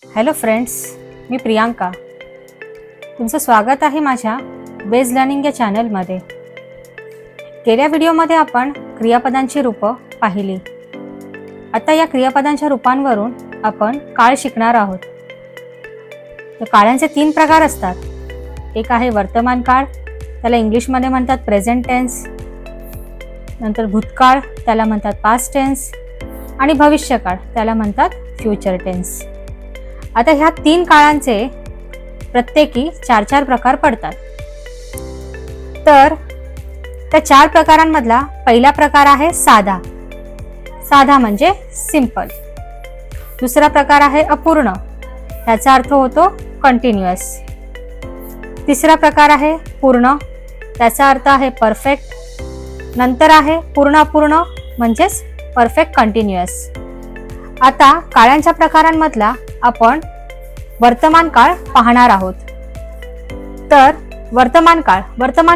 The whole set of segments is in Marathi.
हॅलो फ्रेंड्स, मी प्रियांका. तुमचं स्वागत आहे माझ्या बेज लर्निंग या चॅनलमध्ये. गेल्या व्हिडिओमध्ये आपण क्रियापदांची रूपं पाहिली. आता या क्रियापदांच्या रूपांवरून आपण काळ शिकणार आहोत. तर काळांचे 3 प्रकार असतात. एक आहे वर्तमान काळ, त्याला इंग्लिशमध्ये म्हणतात प्रेझेंट टेन्स. नंतर भूतकाळ, त्याला म्हणतात पास्ट टेन्स. आणि भविष्यकाळ, त्याला म्हणतात फ्युचर टेन्स. आता ह्या 3 काळांचे प्रत्येकी 4 प्रकार पडतात. तर त्या 4 प्रकारांमधला पहिला प्रकार आहे साधा. साधा म्हणजे सिंपल. दुसरा प्रकार आहे अपूर्ण, त्याचा अर्थ होतो कंटिन्युअस. तिसरा प्रकार आहे पूर्ण, त्याचा अर्थ आहे परफेक्ट. नंतर आहे पूर्ण अपूर्ण म्हणजेच परफेक्ट कंटिन्युअस. आता काळांच्या प्रकारांमधला आपण वर्तमान काळ पाहणार आहोत. तर वर्तमान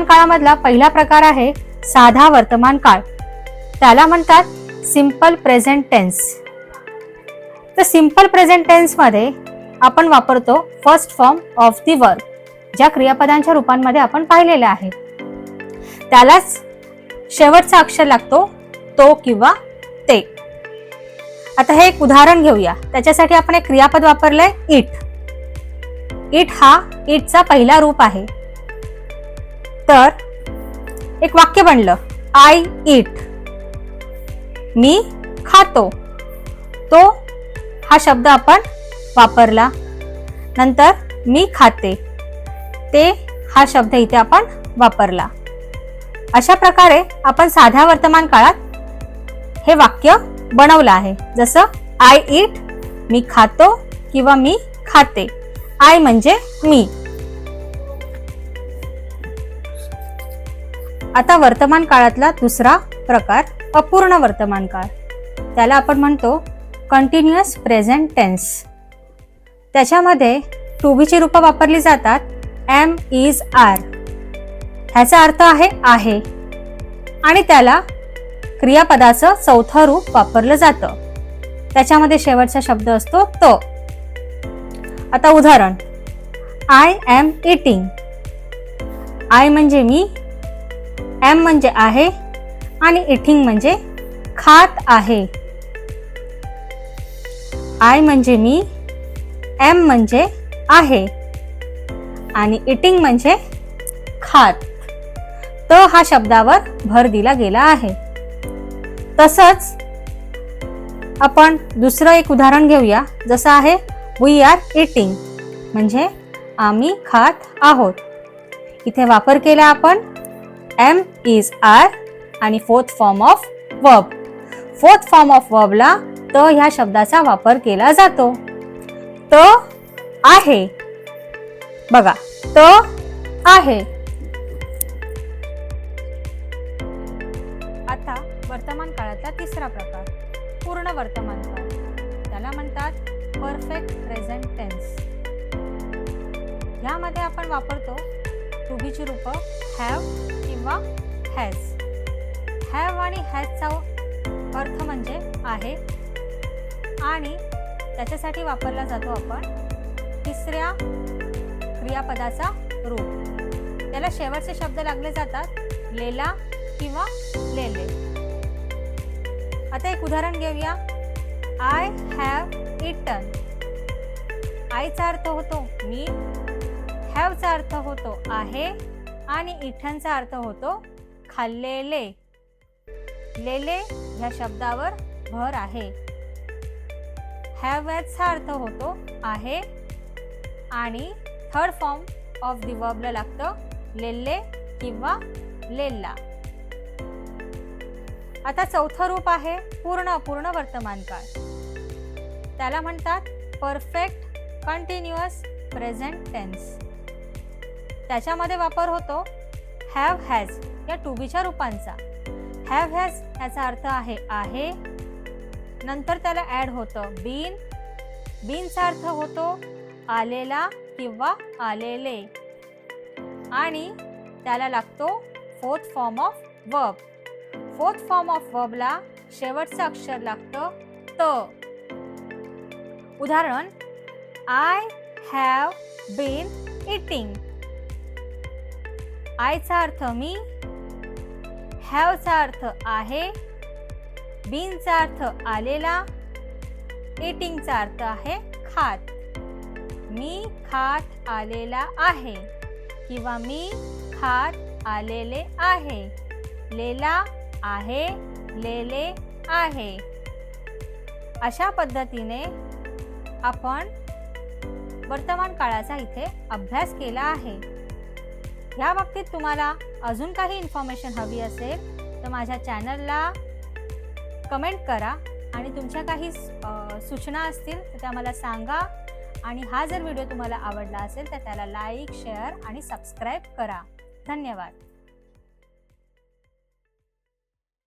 काळामधला पहिला प्रकार आहे साधा वर्तमान काळ, त्याला म्हणतात सिंपल प्रेझेंट टेन्स. तर सिंपल प्रेझेंट टेन्स मध्ये आपण वापरतो first form of the verb, ज्या क्रियापदांच्या रूपांमध्ये आपण पाहिलेले आहे. त्यालाच शेवटचा अक्षर लागतो तो किंवा ते. आता हे एक उदाहरण घेऊया. त्याच्यासाठी आपण एक क्रियापद वापरलंय इट. इट हा इटचा पहिला रूप आहे. तर एक वाक्य बनलं, आय इट. मी खातो. तो हा शब्द आपण वापरला. नंतर मी खाते. ते हा शब्द इथे आपण वापरला. अशा प्रकारे आपण साध्या वर्तमान काळात हे वाक्य बनवलं आहे. जसं आय इट, मी खातो किंवा मी खाते. आय म्हणजे मी. आता वर्तमान काळातला दुसरा प्रकार अपूर्ण वर्तमान काळ, त्याला आपण म्हणतो कंटिन्युअस प्रेझेंट टेन्स. त्याच्यामध्ये टू बी ची रूपं वापरली जातात. Am, is, are. ह्याचा अर्थ आहे आणि त्याला क्रियापदाचं चौथं रूप वापरलं जातं. त्याच्यामध्ये शेवटचा शब्द असतो तो. आता उदाहरण, आय एम इटिंग. आय म्हणजे मी, एम म्हणजे आहे आणि इटिंग म्हणजे खात आहे. आय म्हणजे मी, एम म्हणजे आहे आणि इटिंग म्हणजे खात. तो हा शब्दावर भर दिला गेला आहे. तसंच आपण दुसरं एक उदाहरण घेऊया. जसं आहे वी आर इटिंग, म्हणजे आम्ही खात आहोत. इथे वापर केला आपण एम, इज, आर आणि fourth form of verb. Fourth form of वर्बला त ह्या शब्दाचा वापर केला जातो. त आहे. बघा, त आहे. आता वर्तमान काळातला तिसरा प्रकार पूर्ण वर्तमान काळ, त्याला म्हणतात परफेक्ट प्रेझेंट टेन्स. यामध्ये आपण वापरतो टू बी ची रूपं हॅव किंवा हॅज. हॅव आणि हॅजचा अर्थ म्हणजे आहे आणि त्याच्यासाठी वापरला जातो आपण तिसऱ्या क्रियापदाचा रूप. त्याला शेवटचे शब्द लागले जातात लेला किंवा लेले. आता एक उदाहरण घेऊया. I have eaten. आयचा अर्थ होतो मी, हॅवचा अर्थ होतो आहे आणि इटनचा अर्थ होतो खाल्लेले. लेले ह्या शब्दावर भर आहे. हॅवचा अर्थ होतो आहे आणि थर्ड फॉर्म ऑफ द वर्बला लागतं लेले किंवा लेल्ला. आता चौथं रूप आहे पूर्ण अपूर्ण वर्तमान काळ. त्याला म्हणतात परफेक्ट कंटिन्युअस प्रेझेंट टेन्स. त्याच्यामध्ये वापर होतो हॅव हॅज या टू बीच्या रूपांचा. हॅव हॅज याचा अर्थ आहे. नंतर त्याला ऍड होतं बीन. बीनचा अर्थ होतो आलेला किंवा आलेले आणि त्याला लागतो fourth form of verb. Fourth form of वर्बला शेवटचं अक्षर लागतं त. उदाहरण, आय हॅव बीन इटिंग. आयचा अर्थ मी, हॅवचा अर्थ आहे, बीनचा अर्थ आलेला, इटिंगचा अर्थ आहे खात. मी खात आलेला आहे किंवा मी खात आलेले आहे. लेला आहे, लेले आहे. अशा पद्धतीने आपण वर्तमान काळाचा इथे अभ्यास केला आहे. या बाबतीत तुम्हाला अजून काही इन्फॉर्मेशन हवी असेल तर माझ्या चॅनलला कमेंट करा आणि तुमच्या काही सूचना असतील तर त्या मला सांगा. आणि हा जर व्हिडिओ तुम्हाला आवडला असेल तर त्याला लाईक, शेअर आणि सबस्क्राईब करा. धन्यवाद.